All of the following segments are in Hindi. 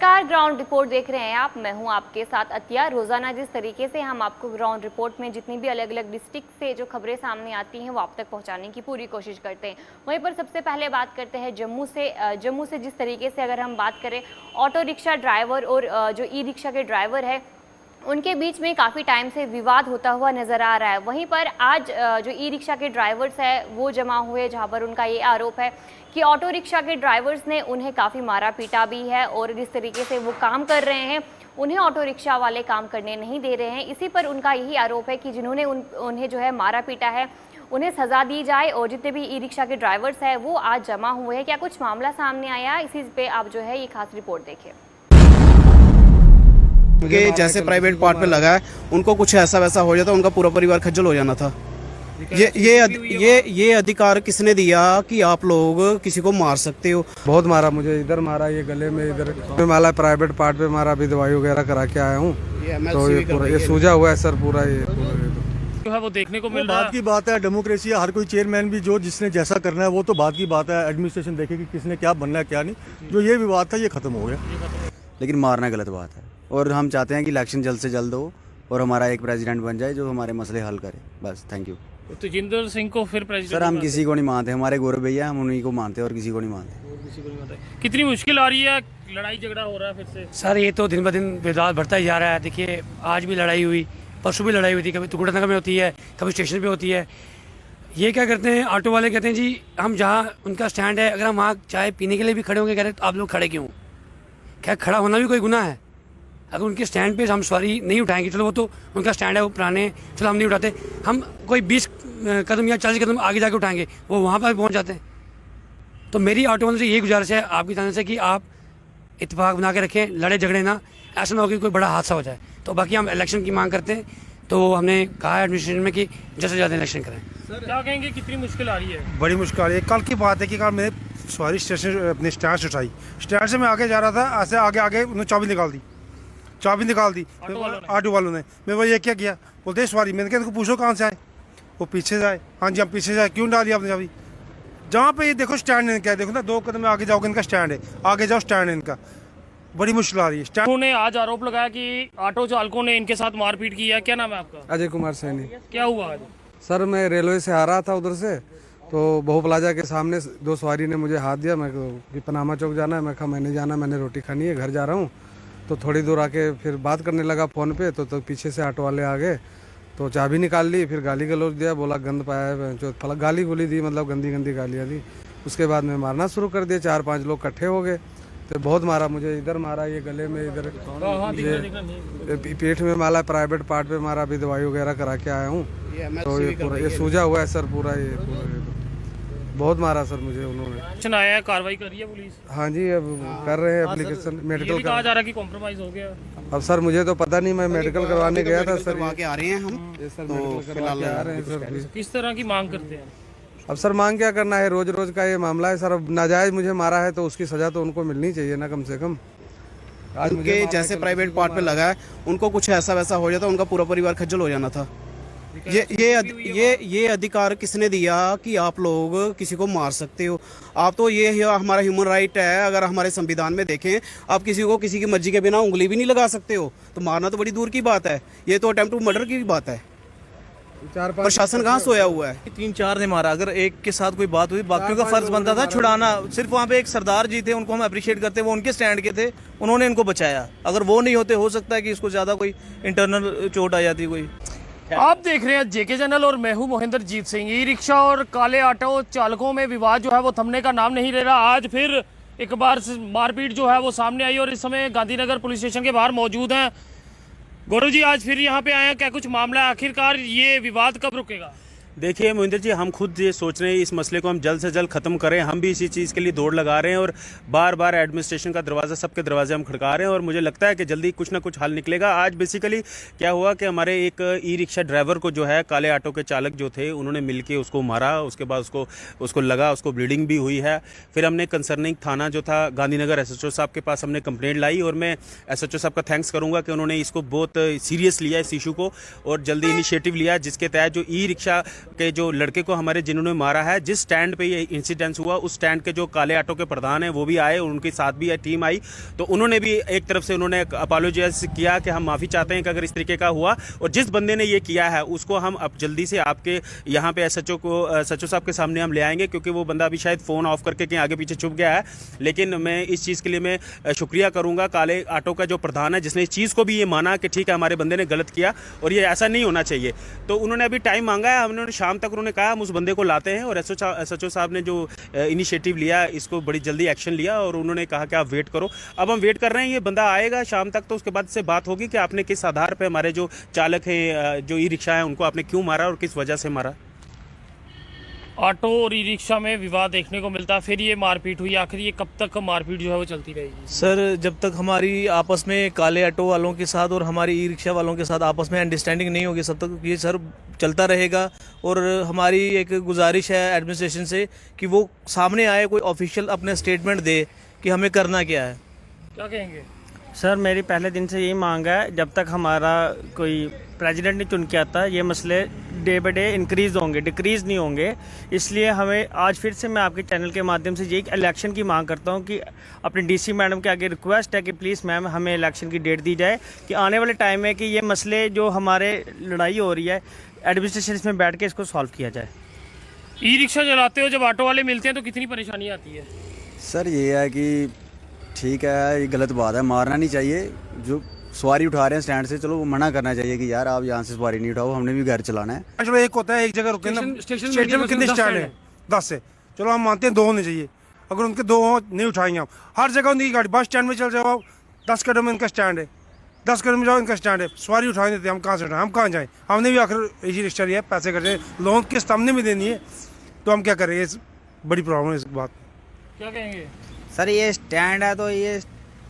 नमस्कार, ग्राउंड रिपोर्ट देख रहे हैं आप। मैं हूं आपके साथ अतिया। रोजाना जिस तरीके से हम आपको ग्राउंड रिपोर्ट में जितनी भी अलग अलग डिस्ट्रिक्ट से जो खबरें सामने आती हैं वो आप तक पहुंचाने की पूरी कोशिश करते हैं। वहीं पर सबसे पहले बात करते हैं जम्मू से जिस तरीके से अगर हम बात करें ऑटो रिक्शा ड्राइवर और जो ई रिक्शा के ड्राइवर है उनके बीच में काफ़ी टाइम से विवाद होता हुआ नज़र आ रहा है। वहीं पर आज जो ई रिक्शा के ड्राइवर्स हैं वो जमा हुए, जहां पर उनका ये आरोप है कि ऑटो रिक्शा के ड्राइवर्स ने उन्हें काफ़ी मारा पीटा भी है और जिस तरीके से वो काम कर रहे हैं उन्हें ऑटो रिक्शा वाले काम करने नहीं दे रहे हैं। इसी पर उनका यही आरोप है कि जिन्होंने उन्हें जो है मारा पीटा है उन्हें सज़ा दी जाए। और जितने भी ई रिक्शा के ड्राइवर्स हैं वो आज जमा हुए हैं। क्या कुछ मामला सामने आया, इसी पे आप जो है ये खास रिपोर्ट देखें। के जैसे प्राइवेट पार्ट पे लगा है उनको कुछ ऐसा वैसा हो जाता, उनका पूरा परिवार खज्जल हो जाना था। ये अधिकार किसने दिया कि आप लोग किसी को मार सकते हो? बहुत मारा, मुझे इधर मारा, ये गले में, इधर मारा, प्राइवेट पार्ट पे मारा, अभी दवाई वगैरह करा के आया हूँ। तो ये पूरा ये सूजा हुआ है सर, पूरा ये जो है वो देखने को मिल रहा है। बात की बात है, डेमोक्रेसी है, हर कोई चेयरमैन भी जो जिसने जैसा करना है वो तो बात की बात है। एडमिनिस्ट्रेशन देखे कि किसने क्या बनना है क्या नहीं। जो ये विवाद था ये खत्म हो गया, लेकिन मारना गलत बात है और हम चाहते हैं कि इलेक्शन जल्द से जल्द हो और हमारा एक प्रेसिडेंट बन जाए जो हमारे मसले हल करे। बस, थैंक यू। तो तेजिंदर सिंह को फिर प्रेसिडेंट? सर हम किसी को नहीं मानते, हमारे गौरव भैया, हम उन्हीं को मानते हैं और किसी को नहीं मानते। कितनी मुश्किल आ रही है, लड़ाई झगड़ा हो रहा है फिर से? सर ये तो दिन ब दिन विवाद बढ़ता ही जा रहा है। देखिए आज भी लड़ाई हुई, परसों भी लड़ाई हुई थी, कभी टुकड़ानगर में होती है, कभी स्टेशन पे होती है। ये क्या करते हैं ऑटो वाले, कहते हैं जी हम जहाँ उनका स्टैंड है अगर हम वहाँ चाय पीने के लिए भी खड़े होंगे, कह रहे तो आप लोग खड़े क्यों? क्या खड़ा होना भी कोई गुनाह है? अगर उनके स्टैंड पे हम सवारी नहीं उठाएंगे, चलो वो तो उनका स्टैंड है, वो पुराने, चलो हम नहीं उठाते, हम कोई 20 कदम या 40 कदम आगे जाके उठाएंगे, वो वहाँ पर पहुँच जाते हैं। तो मेरी ऑटो वालों से यही गुजारिश है आपकी तरफ से कि आप इत्तेफाक बना के रखें, लड़े झगड़े ना, ऐसा ना हो कि कोई बड़ा हादसा हो जाए। तो बाकी हम इलेक्शन की मांग करते हैं, तो हमने कहा है एडमिनिस्ट्रेशन में कि जल्द से ज़्यादा इलेक्शन करें। सर क्या कहेंगे, कितनी मुश्किल आ रही है? बड़ी मुश्किल आ रही है। कल की बात है कि कल मैंने सवारी स्टेशन अपने स्टैंड से उठाई, स्टैंड से मैं आगे जा रहा था, ऐसे आगे उन्होंने चाबी निकाल दी ऑटो वालों ने। मैं वो ये क्या किया, बोलते सवारी, मैंने कहा पूछो कहाँ से आए, वो पीछे से आए। हाँ जी हम पीछे से आए। क्यों डाली आपने चाबी? जहाँ पे ये देखो स्टैंड है, क्या देखो ना, 2 कदम आगे जाओगे इनका स्टैंड है, आगे जाओ स्टैंड है इनका। बड़ी मुश्किल आ रही है। उन्होंने आज आरोप लगाया कि ऑटो चालकों ने इनके साथ मारपीट की है। क्या नाम है आपका? अजय कुमार सैनी। क्या हुआ आज? सर मैं रेलवे से आ रहा था उधर से, तो बहु प्लाजा के सामने 2 सवारी ने मुझे हाथ दिया। मैं कि पनामा चौक जाना है, मैं कहा मैं नहीं जाना, मैंने रोटी खानी है, घर जा रहा हूँ। तो थोड़ी दूर आके फिर बात करने लगा फ़ोन पे, तो पीछे से ऑटो वाले आ गए, तो चाबी निकाल ली, फिर गाली गलौज दिया, बोला गंद पाया है, जो फला गाली गुली दी, मतलब गंदी गालियाँ दी। उसके बाद में मारना शुरू कर दिया, 4-5 लोग इकट्ठे हो गए, तो बहुत मारा, मुझे इधर मारा, ये गले में, इधर ये पेट में मारा, प्राइवेट पार्ट पे मारा, अभी दवाई वगैरह करा के आया हूँ। तो ये पूरा ये सूजा हुआ है सर, पूरा ये बहुत मारा सर मुझे उन्होंने। एक्शन आया है, कार्रवाई कर रही है पुलिस? हाँ जी अब कर रहे हैं एप्लीकेशन मेडिकल कहा जा रहा है कि कॉम्प्रोमाइज हो गया। अब सर मुझे तो पता नहीं, मैं मेडिकल करवाने गया था सर। करवा के आ रहे हैं हम, तो फिलहाल आ रहे हैं सर। किस तरह की मांग करते हैं? अब सर मांग क्या करना है, रोज रोज का ये मामला है सर। अब नाजायज मुझे मारा है तो उसकी सजा तो उनको मिलनी चाहिए ना, कम से कम। आज उनके जैसे प्राइवेट पार्ट पे लगा है उनको कुछ ऐसा वैसा हो जाता, उनका पूरा परिवार खज्जल हो जाना था। ये अधिकार किसने दिया कि आप लोग किसी को मार सकते हो? आप तो ये हमारा ह्यूमन राइट है, अगर हमारे संविधान में देखें आप किसी को किसी की मर्जी के बिना उंगली भी नहीं लगा सकते हो, तो मारना तो बड़ी दूर की बात है। ये तो अटेम्प्ट टू मर्डर की बात है। प्रशासन कहाँ सोया हुआ है? 3-4 ने मारा। अगर एक के साथ कोई बात हुई, बाकियों का फर्ज बनता था छुड़ाना। सिर्फ वहाँ पे एक सरदार जी थे, उनको हम अप्रिशिएट करते हैं, वो उनके स्टैंड के थे, उन्होंने इनको बचाया। अगर वो नहीं होते हो सकता है कि इसको ज़्यादा कोई इंटरनल चोट आ जाती कोई। आप देख रहे हैं जेके चैनल और मैं हूं मोहिंदर जीत सिंह। ई रिक्शा और काले ऑटो चालकों में विवाद जो है वो थमने का नाम नहीं ले रहा। आज फिर एक बार मारपीट जो है वो सामने आई और इस समय गांधीनगर पुलिस स्टेशन के बाहर मौजूद हैं। गौरव जी आज फिर यहाँ पे आए हैं, क्या कुछ मामला है, आखिरकार ये विवाद कब रुकेगा? देखिए मोहिंदर जी, हम खुद ये सोच रहे हैं इस मसले को हम जल्द से जल्द ख़त्म करें। हम भी इसी चीज़ के लिए दौड़ लगा रहे हैं और बार बार एडमिनिस्ट्रेशन का दरवाज़ा, सबके दरवाजे हम खड़का रहे हैं और मुझे लगता है कि जल्दी कुछ ना कुछ हल निकलेगा। आज बेसिकली क्या हुआ कि हमारे एक ई रिक्शा ड्राइवर को जो है काले ऑटो के चालक जो थे उन्होंने मिलके उसको मारा। उसके बाद उसको लगा, उसको ब्लीडिंग भी हुई है। फिर हमने कंसर्निंग थाना जो था गांधीनगर SHO साहब के पास हमने कंप्लेंट लाई और मैं SHO साहब का थैंक्स करूँगा कि उन्होंने इसको बहुत सीरियस लिया इस इशू को और जल्दी इनिशिएटिव लिया, जिसके तहत जो ई रिक्शा के जो लड़के को हमारे जिन्होंने मारा है, जिस स्टैंड पे ये इंसिडेंस हुआ उस स्टैंड के जो काले ऑटो के प्रधान हैं वो भी आए, उनके साथ भी टीम आई, तो उन्होंने भी एक तरफ से उन्होंने अपोलोजाइज किया कि हम माफ़ी चाहते हैं कि अगर इस तरीके का हुआ, और जिस बंदे ने ये किया है उसको हम अब जल्दी से आपके यहाँ पे एसएचओ साहब के सामने हम ले आएंगे, क्योंकि वो बंदा अभी शायद फ़ोन ऑफ करके कहीं आगे पीछे छुप गया है। लेकिन मैं इस चीज़ के लिए मैं शुक्रिया करूँगा काले ऑटो का जो प्रधान है, जिसने इस चीज़ को भी ये माना कि ठीक है हमारे बंदे ने गलत किया और ये ऐसा नहीं होना चाहिए। तो उन्होंने अभी टाइम मांगा है, हमने शाम तक उन्होंने कहा हम उस बंदे को लाते हैं, और एसएचओ साहब ने जो इनिशिएटिव लिया इसको बड़ी जल्दी एक्शन लिया और उन्होंने कहा कि आप वेट करो। अब हम वेट कर रहे हैं, ये बंदा आएगा शाम तक, तो उसके बाद से बात होगी कि आपने किस आधार पे हमारे जो चालक हैं, जो ई रिक्शा है, उनको आपने क्यों मारा और किस वजह से मारा। ऑटो और ई रिक्शा में विवाद देखने को मिलता है, फिर ये मारपीट हुई, आखिर ये कब तक मारपीट जो है वो चलती रहेगी? सर, जब तक हमारी आपस में काले ऑटो वालों के साथ और हमारी ई रिक्शा वालों के साथ आपस में अंडरस्टैंडिंग नहीं होगी, सब तक ये सर चलता रहेगा। और हमारी एक गुजारिश है एडमिनिस्ट्रेशन से कि वो सामने आए, कोई ऑफिशियल अपने स्टेटमेंट दे कि हमें करना क्या है। क्या कहेंगे? सर, मेरी पहले दिन से यही मांग है, जब तक हमारा कोई प्रेसिडेंट नहीं चुन के आता ये मसले डे बाय डे इंक्रीज़ होंगे, डिक्रीज़ नहीं होंगे। इसलिए हमें आज फिर से मैं आपके चैनल के माध्यम से यही इलेक्शन की मांग करता हूं कि अपनी डीसी मैडम के आगे रिक्वेस्ट है कि प्लीज़ मैम हमें इलेक्शन की डेट दी जाए, कि आने वाले टाइम में कि ये मसले जो हमारे लड़ाई हो रही है एडमिनिस्ट्रेशन इसमें बैठ के इसको सॉल्व किया जाए। ई रिक्शा चलाते हो जब ऑटो वाले मिलते हैं तो कितनी परेशानी आती है? सर ये है कि ठीक है, ये गलत बात है, मारना नहीं चाहिए। जो सवारी उठा रहे हैं स्टैंड से, चलो वो मना करना चाहिए कि यार आप यहाँ से सवारी नहीं उठाओ, हमने भी घर चलाना है। चलो एक होता है एक जगह रुके ना, स्टेशन में कितने स्टैंड है? 10 से, चलो हम मानते हैं 2 होने चाहिए। अगर उनके 2 नहीं उठाएंगे हम, हर जगह उनकी गाड़ी, बस स्टैंड में चल जाओ, 10 कदम में इनका स्टैंड है, 10 कदम में जाओ इनका स्टैंड है, सवारी उठा नहीं देते, हम कहाँ से उठाएं, हम कहाँ जाएँ? हमने भी आखिर ई रिक्शा लिया, पैसे करते लोन किस्त हमने भी देनी है, तो हम क्या करेंगे? बड़ी प्रॉब्लम है इस बात। क्या कहेंगे? सर, ये स्टैंड है तो ये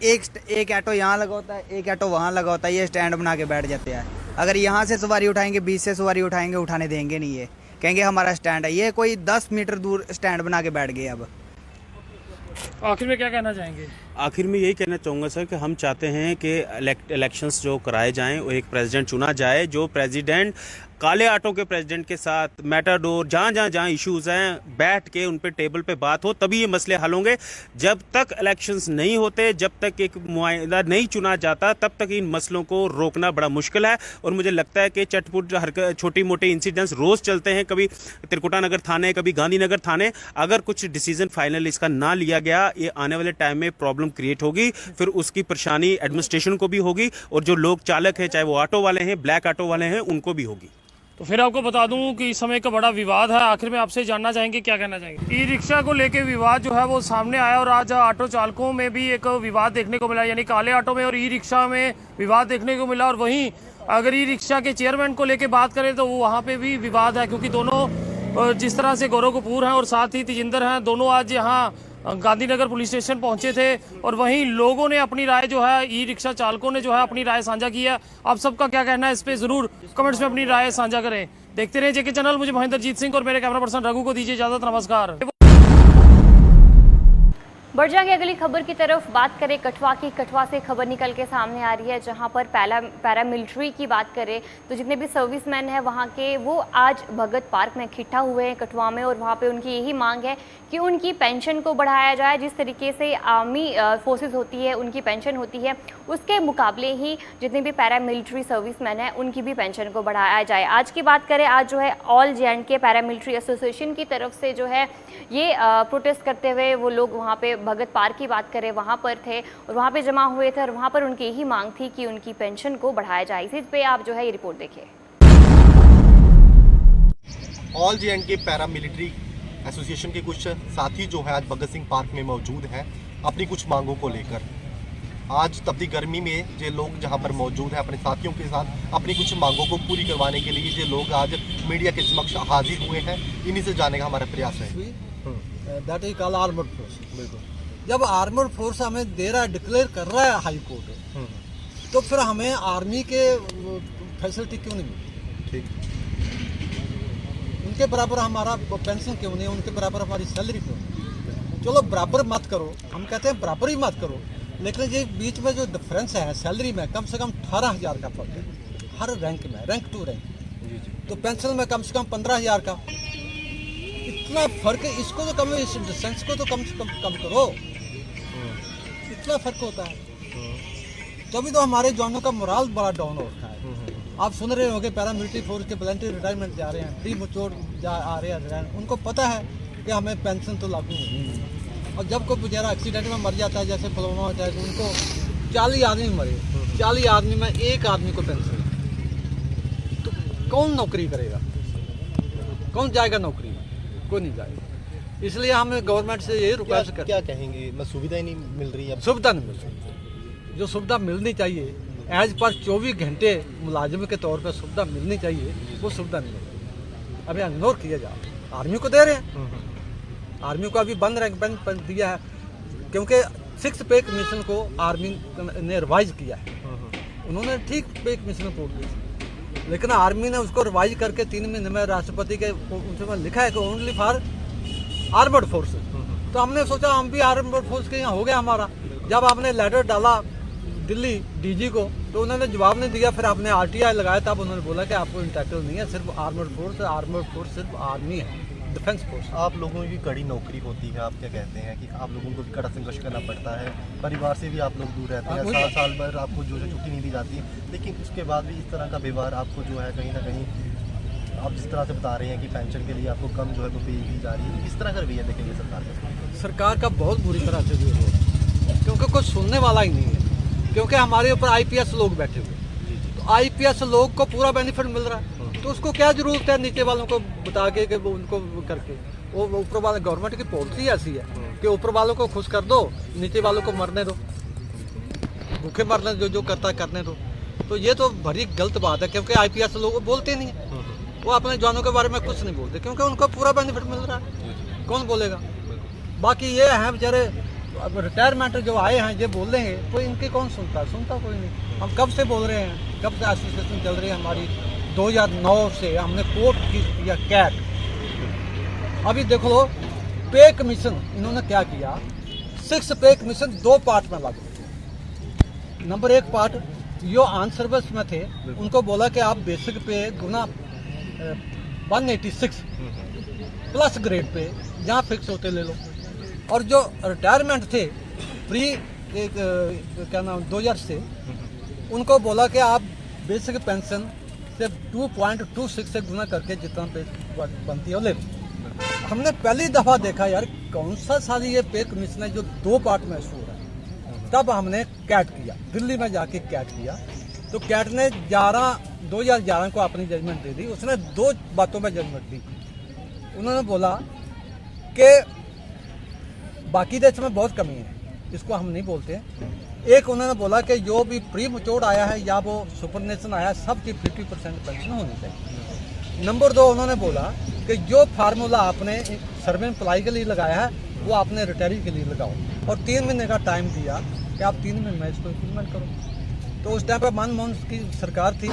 एक ऑटो यहाँ लगा होता है, एक ऑटो वहाँ लगा होता है, ये स्टैंड बना के बैठ जाते हैं। अगर यहाँ से सवारी उठाएंगे, 20 से सवारी उठाएंगे, उठाने देंगे नहीं, ये कहेंगे हमारा स्टैंड है। ये कोई 10 मीटर दूर स्टैंड बना के बैठ गए। अब आखिर में क्या कहना चाहेंगे? आखिर में यही कहना चाहूँगा सर कि हम चाहते हैं कि इलेक्शंस जो कराए जाएं और एक प्रेसिडेंट चुना जाए, जो प्रेसिडेंट काले ऑटो के प्रेसिडेंट के साथ मैटाडोर जहाँ इश्यूज़ हैं बैठ के उन पे टेबल पे बात हो, तभी ये मसले हल होंगे। जब तक इलेक्शंस नहीं होते, जब तक एक मुआहिदा नहीं चुना जाता, तब तक इन मसलों को रोकना बड़ा मुश्किल है। और मुझे लगता है कि चटपुट छोटी मोटी इंसिडेंट्स रोज़ चलते हैं, कभी त्रिकुटा नगर थाने, कभी गांधीनगर थाने। अगर कुछ डिसीजन फाइनल इसका ना लिया गया, ये आने वाले टाइम में प्रॉब्लम क्रिएट होगी, फिर उसकी परेशानी एडमिनिस्ट्रेशन को भी होगी और जो लोग चालक हैं, चाहे वो ऑटो वाले हैं, ब्लैक ऑटो वाले हैं, उनको भी होगी। तो फिर आपको बता दूं कि इस समय का बड़ा विवाद है। आखिर में आपसे जानना चाहेंगे, क्या कहना चाहेंगे? ई रिक्शा को लेके विवाद जो है वो सामने आया और आज ऑटो चालकों में भी एक विवाद देखने को मिला, यानी काले ऑटो में और ई रिक्शा में विवाद देखने को मिला। और वहीं अगर ई रिक्शा के चेयरमैन को लेके बात करें तो वहाँ पे भी विवाद है, क्योंकि दोनों जिस तरह से गौरव कपूर हैं और साथ ही तेजिंदर हैं, दोनों आज यहाँ गांधीनगर पुलिस स्टेशन पहुंचे थे। और वहीं लोगों ने अपनी राय जो है, ई रिक्शा चालकों ने जो है अपनी राय साझा की है। आप सबका क्या कहना है इस पे ज़रूर कमेंट्स में अपनी राय साझा करें। देखते रहे जेके चैनल। मुझे महेंद्रजीत सिंह और मेरे कैमरा पर्सन रघु को दीजिए इजाजत। नमस्कार। बढ़ जाएंगे अगली खबर की तरफ। बात करें कठुआ की। कठुआ से खबर निकल के सामने आ रही है, जहां पर पैरामिलिट्री की बात करें तो जितने भी सर्विसमैन हैं वहां के, वो आज भगत पार्क में इकट्ठा हुए हैं कठुआ में। और वहां पे उनकी यही मांग है कि उनकी पेंशन को बढ़ाया जाए। जिस तरीके से आर्मी फोर्सेस होती है, उनकी पेंशन होती है, उसके मुकाबले ही जितने भी पैरामिलिट्री सर्विसमैन हैं उनकी भी पेंशन को बढ़ाया जाए। आज की बात करें, आज जो है ऑल J&K पैरामिलिट्री एसोसिएशन की तरफ से जो है ये प्रोटेस्ट करते हुए वो लोग वहाँ पे भगत पार्क की बात करें वहाँ पर थे और वहाँ पे जमा हुए थे और वहाँ पर उनकी यही मांग थी कि उनकी पेंशन को बढ़ाया जाए। इसी पे आप जो है ये रिपोर्ट देखिए। ऑल J&K पैरामिलिट्री एसोसिएशन के कुछ साथी जो है आज भगत सिंह पार्क में मौजूद हैं अपनी कुछ मांगों को लेकर। आज तपती गर्मी में ये लोग जहां पर मौजूद हैं अपने साथियों के साथ अपनी कुछ मांगों को पूरी करवाने के लिए ये लोग आज मीडिया के समक्ष हाजिर हुए हैं। इन्हीं से जानने का हमारा प्रयास है। That is called armoured force. बिल्कुल, जब आर्मर्ड फोर्स हमें दे रहा है, डिक्लेयर कर रहा है हाई कोर्ट, तो फिर हमें आर्मी के फैसिलिटी क्यों नहीं मिलती? ठीक, उनके बराबर हमारा पेंशन क्यों नहीं, उनके बराबर हमारी सैलरी क्यों नहीं? चलो बराबर मत करो, हम कहते हैं बराबर ही मत करो, लेकिन ये बीच में जो डिफरेंस है सैलरी में, कम से कम 18,000 का फर्क है हर रैंक में, रैंक टू रैंक। तो पेंशन में कम से कम 15,000 का, इतना फर्क है। इसको तो कम, इस डिस्टेंस को तो कम से कम करो, इतना फर्क होता है। तभी तो हमारे जवानों का मोराल बड़ा डाउन हो रखा है। आप सुन रहे होंगे पैरामिलिट्री फोर्स के वॉलंटियर रिटायरमेंट जा रहे हैं, प्री मैच्योर आ रहे हैं, उनको पता है कि हमें पेंशन तो लागू होनी है। और जब कोई बेचारा एक्सीडेंट में मर जाता है, जैसे पुलवामा होता है, तो उनको 40 आदमी मरे, 40 आदमी में एक आदमी को पेंशन, तो कौन नौकरी करेगा, कौन जाएगा नौकरी में? कोई नहीं जाएगा। इसलिए हम गवर्नमेंट से यही रिक्वेस्ट करते क्या कहेंगे, सुविधा ही नहीं मिल रही है? सुविधा नहीं मिल रही, जो सुविधा मिलनी चाहिए एज पर 24 घंटे मुलाजिम के तौर पर सुविधा मिलनी चाहिए, वो सुविधा नहीं मिल रही। अभी इग्नोर किया जा रहा है। आर्मी को दे रहे हैं, आर्मी को अभी बंद दिया है, क्योंकि 6 पे कमीशन को आर्मी ने रिवाइज किया है। उन्होंने ठीक पे कमीशन रिपोर्ट दी, लेकिन आर्मी ने उसको रिवाइज करके 3 महीने में राष्ट्रपति के उनसे लिखा है कि ओनली फॉर आर्मड फोर्स। तो हमने सोचा हम भी आर्मड फोर्स के यहाँ हो गया हमारा। जब आपने लेटर डाला दिल्ली डीजी को, तो उन्होंने जवाब नहीं दिया। फिर आपने RTI लगाया, तब उन्होंने बोला कि आपको इंटाइटल नहीं है, सिर्फ आर्मड फोर्स सिर्फ आर्मी है, डिफेंस फोर्स। आप लोगों की कड़ी नौकरी होती है, आप क्या कहते हैं कि आप लोगों को भी कड़ा संघर्ष करना पड़ता है, परिवार से भी आप लोग दूर रहते हैं, साल भर आपको जो छुट्टी नहीं दी जाती, लेकिन उसके बाद भी इस तरह का व्यवहार आपको जो है कहीं ना कहीं, आप जिस तरह से बता रहे हैं कि पेंशन के लिए आपको कम जो है तो पे दी जा रही है, किस तरह का रवैया देखेंगे सरकार का? बहुत बुरी तरह से भी हो, क्योंकि कुछ सुनने वाला ही नहीं है। क्योंकि हमारे ऊपर IPS लोग बैठे हुए, तो IPS लोग को पूरा बेनिफिट मिल रहा है, तो उसको क्या जरूरत है नीचे वालों को बता के कि वो उनको करके, वो ऊपर वाले गवर्नमेंट की पॉलिसी ऐसी है कि ऊपर वालों को खुश कर दो, नीचे वालों को मरने दो, भूखे मरने जो करता है करने दो। तो ये तो बड़ी गलत बात है, क्योंकि IPS लोग बोलते नहीं है, वो अपने जवानों के बारे में कुछ नहीं बोलते, क्योंकि उनको पूरा बेनिफिट मिल रहा है। कौन बोलेगा? बाकी ये है बेचारे रिटायरमेंट जो आए हैं, ये बोल रहे हैं, कोई इनकी कौन सुनता कोई नहीं। हम कब से बोल रहे हैं, कब से एसोसिएशन चल रही है हमारी, 2009 से हमने कोर्ट किया कैट। अभी देखो लो पे कमीशन इन्होंने क्या किया, 6 पे कमीशन 2 पार्ट में लागू किया। नंबर 1 पार्ट जो ऑन सर्विस में थे, उनको बोला कि आप बेसिक पे गुना 186 प्लस ग्रेड पे जहाँ फिक्स होते ले लो। और जो रिटायरमेंट थे प्री क्या नाम 2000 से, उनको बोला कि आप बेसिक पेंशन से 2.26 से गुना करके जितना पे बनती है वो ले लो। हमने पहली दफ़ा देखा यार कौन सा साल ये पे कमीशन है जो 2 पार्ट में शुरू है। तब हमने कैट किया, दिल्ली में जाके कैट किया, तो कैट ने 2011 को अपनी जजमेंट दे दी। उसने 2 बातों में जजमेंट दी। उन्होंने बोला कि बाकी देश में बहुत कमी है, इसको हम नहीं बोलते। एक उन्होंने बोला कि जो भी प्री मैच्योर्ड आया है या वो सुपरनेशन आया है, सबकी 50% पेंशन होनी चाहिए। नंबर 2 उन्होंने बोला कि जो फार्मूला आपने सर्वे एम्प्लॉय के लिए लगाया है, वो आपने रिटायरी के लिए लगाओ, और 3 महीने का टाइम दिया कि आप 3 महीने में इसको इम्प्लीमेंट करो। तो उस टाइम पर मनमोहन की सरकार थी,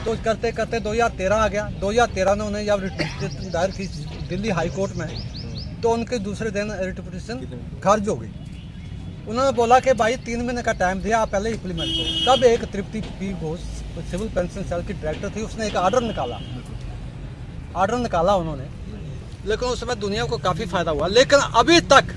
तो करते करते 2013 आ गया। 2013 में उन्हें जब रिट दायर की दिल्ली हाई कोर्ट में, तो उनके दूसरे दिन रिट पिटीशन खारिज हो गई। उन्होंने बोला कि भाई 3 महीने का टाइम दिया, आप पहले इम्प्लीमेंट करो। तब एक Tripti P Ghosh civil pension cell की डायरेक्टर थी, उसने एक ऑर्डर निकाला उन्होंने, लेकिन उस समय दुनिया को काफ़ी फ़ायदा हुआ। लेकिन अभी तक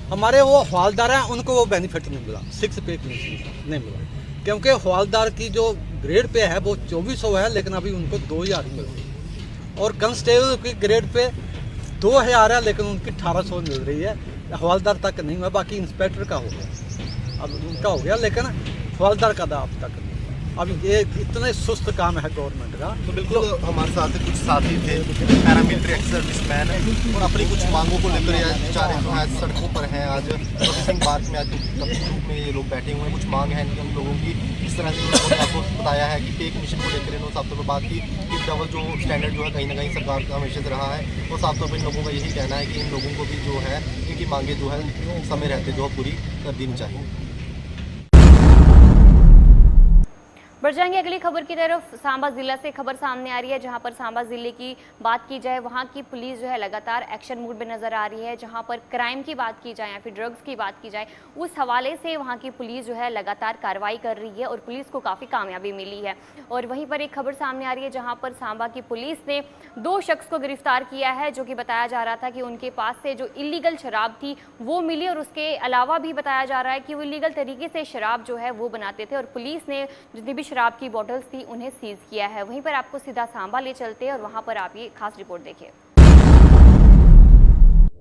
हमारे वो हवालदार हैं, उनको वो बेनिफिट नहीं मिला, 6 पे नहीं मिला, क्योंकि हवालदार की जो ग्रेड पे है वो 2400 है, लेकिन अभी उनको 2000 ही मिल रही है। और कंस्टेबल की ग्रेड पे 2000 है, लेकिन उनकी 1800 मिल रही है। हवालदार तक नहीं हुआ, बाकी इंस्पेक्टर का हो गया, अब उनका हो गया, लेकिन हवालदार का अब तक नहीं हुआ। अब ये इतने सुस्त काम है गवर्नमेंट का। तो बिल्कुल हमारे साथ कुछ साथी थे पैरामिलिट्री एक्स सर्विसमैन, और अपनी कुछ मांगों को लेकर बेचारे जो है सड़कों पर हैं। आज भगत पार्क में आज ग्रुप में ये लोग बैठे हुए हैं, कुछ मांग है हम लोगों की। इस तरह से उन्होंने आपको बताया है कि पे कमीशन को लेकर इन्होंने साफ तौर पर बात की कि डबल जो स्टैंडर्ड जो है कहीं ना कहीं सरकार का हमेशा से रहा है, और साफ तौर पर इन लोगों का यही कहना है कि इन लोगों को भी जो है इनकी मांगे जो है समय रहते जो है पूरी कर देनी चाहिए। बढ़ जाएंगे अगली खबर की तरफ। सांबा जिला से खबर सामने आ रही है, जहां पर सांबा जिले की बात की जाए, वहां की पुलिस जो है लगातार एक्शन मूड में नजर आ रही है। जहां पर क्राइम की बात की जाए या फिर ड्रग्स की बात की जाए, उस हवाले से वहां की पुलिस जो है लगातार कार्रवाई कर रही है और पुलिस को काफ़ी कामयाबी मिली है। और वहीं पर एक खबर सामने आ रही है जहाँ पर सांबा की पुलिस ने 2 शख्स को गिरफ्तार किया है, जो कि बताया जा रहा था कि उनके पास से जो इलीगल शराब थी वो मिली, और उसके अलावा भी बताया जा रहा है कि वो इलीगल तरीके से शराब जो है वो बनाते थे, और पुलिस ने जितनी भी शराब की बॉटल्स थी उन्हें सीज किया है। वहीं पर आपको सीधा सांबा ले चलते हैं और वहां पर आप ये खास रिपोर्ट देखिए।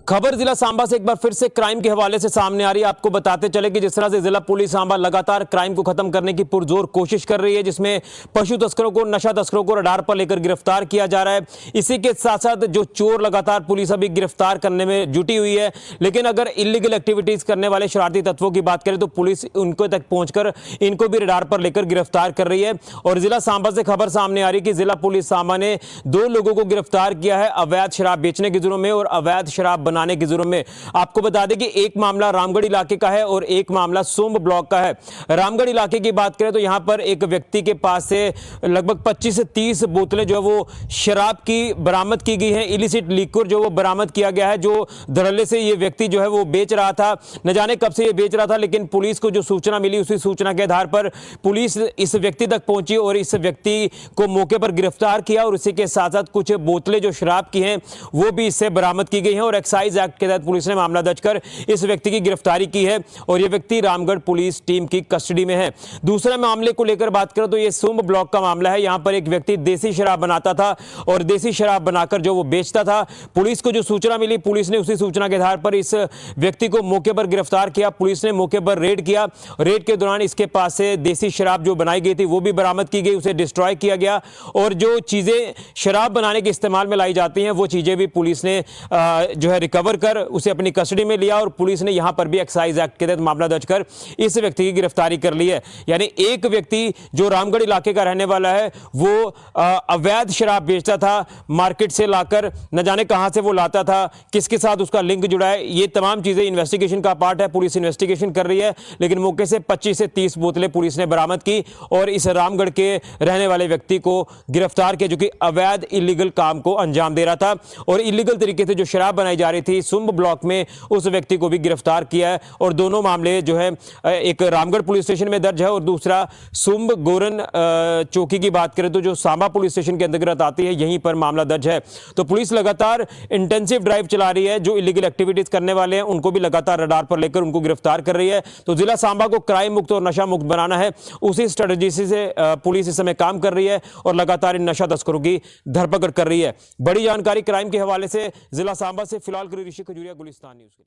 खबर जिला सांबा से एक बार फिर से क्राइम के हवाले से सामने आ रही है। आपको बताते चले कि जिस तरह से जिला पुलिस सांबा लगातार क्राइम को खत्म करने की पुरजोर कोशिश कर रही है, जिसमें पशु तस्करों को, नशा तस्करों को रडार पर लेकर गिरफ्तार किया जा रहा है। इसी के साथ साथ जो चोर लगातार पुलिस अभी गिरफ्तार करने में जुटी हुई है, लेकिन अगर इलीगल एक्टिविटीज करने वाले शरारती तत्वों की बात करें तो पुलिस उनको तक पहुंचकर इनको भी रडार पर लेकर गिरफ्तार कर रही है। और जिला सांबा से खबर सामने आ रही है कि जिला पुलिस सांबा ने 2 लोगों को गिरफ्तार किया है अवैध शराब बेचने के जुर्म में और अवैध शराब बनाने के जुर्म में। आपको बता दें कि एक मामला रामगढ़ इलाके का है और एक मामला सोम ब्लॉक का है। रामगढ़ इलाके की बात करें तो यहां पर एक व्यक्ति के पास से लगभग 25 से 30 बोतलें जो है वो शराब की बरामद की गई हैं। इलिसिट लिक्विड जो वो बरामद किया गया है, जो धड़ल्ले से ये व्यक्ति जो है वो बेच रहा था, न जाने कब से ये बेच रहा था, लेकिन पुलिस को जो सूचना मिली उसी सूचना के आधार पर पुलिस इस व्यक्ति तक पहुंची और इस व्यक्ति को मौके पर गिरफ्तार किया। और इसी के साथ साथ कुछ बोतलें जो शराब की हैं वो भी इससे बरामद की गई हैं और एक्साइज एक्ट के तहत पुलिस ने मामला दर्ज कर इस व्यक्ति की गिरफ्तारी की है और यह व्यक्ति रामगढ़ पुलिस टीम की कस्टडी में है। दूसरे मामले को लेकर बात करें तो यह सुंब ब्लॉक का मामला है। यहां पर एक व्यक्ति देसी शराब बनाता था और देसी शराब बनाकर जो वो बेचता था। पुलिस को जो सूचना मिली, पुलिस ने उसी सूचना के आधार पर इस व्यक्ति को मौके पर गिरफ्तार किया। पुलिस ने मौके पर रेड किया। रेड के दौरान इसके पास से देसी शराब जो बनाई गई थी वो भी बरामद की गई, उसे डिस्ट्रॉय किया गया और जो चीजें शराब बनाने के इस्तेमाल में लाई जाती हैं वो चीजें भी पुलिस ने जो है रिकवर कर उसे अपनी कस्टडी में लिया और पुलिस ने यहां पर भी एक्साइज एक्ट के तहत मामला दर्ज कर इस व्यक्ति की गिरफ्तारी कर ली है। यानी एक व्यक्ति जो रामगढ़ इलाके का रहने वाला है वो अवैध शराब बेचता था, मार्केट से लाकर न जाने कहां से वो लाता था, किसके साथ उसका लिंक जुड़ा है, ये तमाम चीजें इन्वेस्टिगेशन का पार्ट है। पुलिस इन्वेस्टिगेशन कर रही है, लेकिन मौके से 25 से 30 बोतलें पुलिस ने बरामद की और इस रामगढ़ के रहने वाले व्यक्ति को गिरफ्तार किया जो कि अवैध इलीगल काम को अंजाम दे रहा था और इलीगल तरीके से जो शराब बनाई जा रही थी सुंब ब्लॉक में, उस व्यक्ति को भी गिरफ्तार किया है। और दोनों मामले जो है एक रामगढ़ पुलिस स्टेशन में दर्ज है और दूसरा सुंब गोरन चौकी की बात करें तो जो सांबा पुलिस स्टेशन के अंतर्गत आती है, यहीं पर मामला दर्ज है। तो पुलिस लगातार इंटेंसिव ड्राइव चला रही है, जो इलीगल एक्टिविटीज करने वाले हैं उनको भी लगातार रडार पर लेकर उनको गिरफ्तार कर रही है। तो जिला सांबा को क्राइम मुक्त और नशा मुक्त बनाना है, उसी स्ट्रेटजी से पुलिस इस समय काम कर रही है और लगातार इन नशा तस्करों की धरपकड़ कर रही है। बड़ी जानकारी क्राइम के हवाले से जिला सांबा से फिलहाल ऋषि खजूरिया, गुलिस्तान न्यूज़।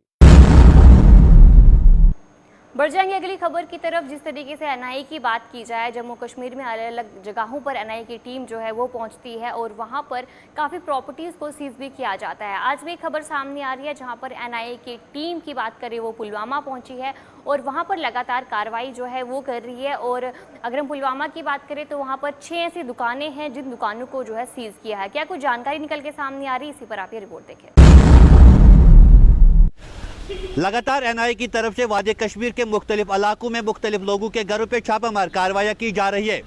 बढ़ जाएंगे अगली खबर की तरफ। जिस तरीके से एनआईए की बात की जाए, जम्मू कश्मीर में अलग अलग जगहों पर एनआईए की टीम जो है वो पहुंचती है और वहां पर काफ़ी प्रॉपर्टीज़ को सीज भी किया जाता है। आज भी खबर सामने आ रही है जहां पर एनआईए की टीम की बात करें वो पुलवामा पहुंची है और वहां पर लगातार कार्रवाई जो है वो कर रही है। और अगर हम पुलवामा की बात करें तो वहाँ पर 6 ऐसी दुकानें हैं जिन दुकानों को जो है सीज किया है। क्या कुछ जानकारी निकल के सामने आ रही है, इसी पर आप ये रिपोर्ट देखें। लगातार एनआईए की तरफ से वादी कश्मीर के मुख्तलिफ इलाकों में मुख्तलिफ लोगों के घरों पे छापामार कार्रवाई की जा रही है।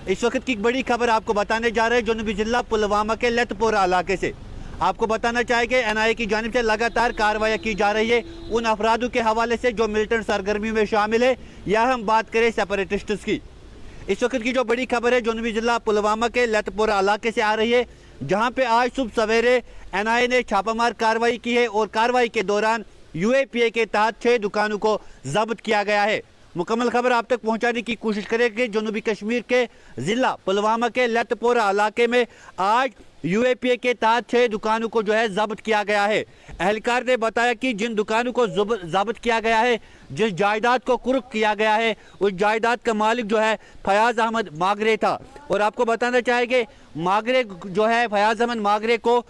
इस वक्त की बड़ी खबर आपको बताने जा रहे हैं जनूबी जिला पुलवामा के लतपोरा इलाके से। आपको बताना चाहेंगे एनआईए की जानिब से लगातार कार्रवाई की जा रही है उन अफरादों के हवाले से जो मिलिटेंट सरगर्मी में शामिल है, या हम बात करें सेपरेटिस्ट्स की। इस वक्त की जो बड़ी खबर है जनूबी जिला पुलवामा के लतपोरा इलाके से आ रही है, जहाँ पे आज सुबह सवेरे एनआईए ने छापामार कार्रवाई की है और कार्रवाई के दौरान यूएपीए के तहत 6 दुकानों को जब्त किया गया है। मुकम्मल खबर आप तक पहुंचाने की कोशिश करेंगे। जनूबी कश्मीर के जिला पुलवामा के लतपोरा इलाके में आज यूएपीए के तहत 6 दुकानों को जो है जब्त किया गया है। एहलकार ने बताया कि जिन दुकानों को जब्त किया गया है, जिस जायदाद को कुर्क किया गया है, उस जायदाद का मालिक जो है फयाज अहमद मागरे था। और आपको बताना चाहेंगे मागरे जो है फयाज अहमद मागरे को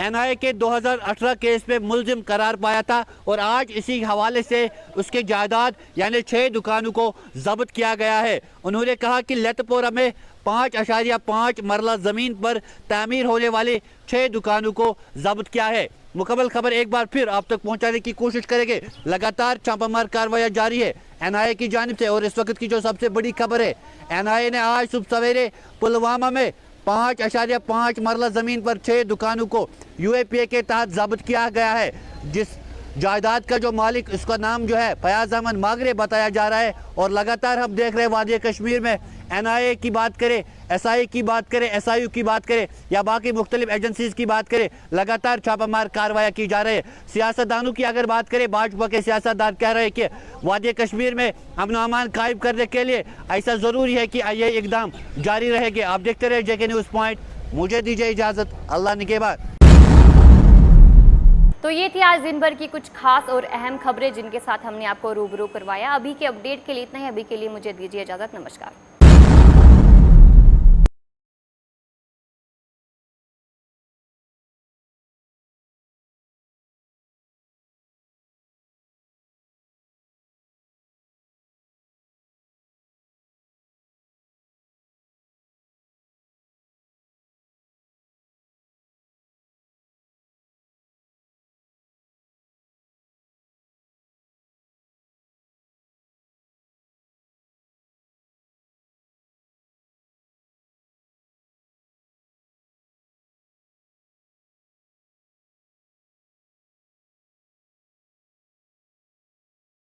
एनआईए के 2018 केस पे मुलजिम करार पाया था और आज इसी हवाले से उसके जायदाद यानी 6 दुकानों को जब्त किया गया है। उन्होंने कहा कि लतपोरा में 5.5 मरला ज़मीन पर तामीर होने वाली 6 दुकानों को जब्त किया है। मुकम्मल खबर एक बार फिर आप तक पहुंचाने की कोशिश करेंगे। लगातार छापामार कार्रवाई जारी है। NIA की जानिब से। और इस वक्त की जो सबसे बड़ी खबर है, NIA ने आज सुबह सवेरे पुलवामा में 5.5 मरला ज़मीन पर 6 दुकानों को UAPA के तहत जब्त किया गया है। जिस जायदाद का जो मालिक, उसका नाम जो है फयाज अहमद मागरे बताया जा रहा है। और लगातार हम देख रहे हैं वादी कश्मीर में NIA की बात करें, SI की बात करें, SIU की बात करें या बाकी मुख्तलिफ एजेंसीज की बात करें, लगातार छापामार कार्रवाई की जा रही है। सियासतदानों की अगर बात करें, भाजपा के सियासतदान कह रहे हैं कि वादी कश्मीर में अमन अमान कायम करने के लिए ऐसा ज़रूरी है कि ये इकदाम जारी रहेंगे। आप देखते रहे JK न्यूज़ पॉइंट। मुझे दीजिए इजाज़त, अल्लाह निगहबान। तो ये थी आज दिन भर की कुछ खास और अहम खबरें जिनके साथ हमने आपको रूबरू करवाया। अभी के अपडेट के लिए इतना ही। अभी के लिए मुझे दीजिए इजाज़त। नमस्कार।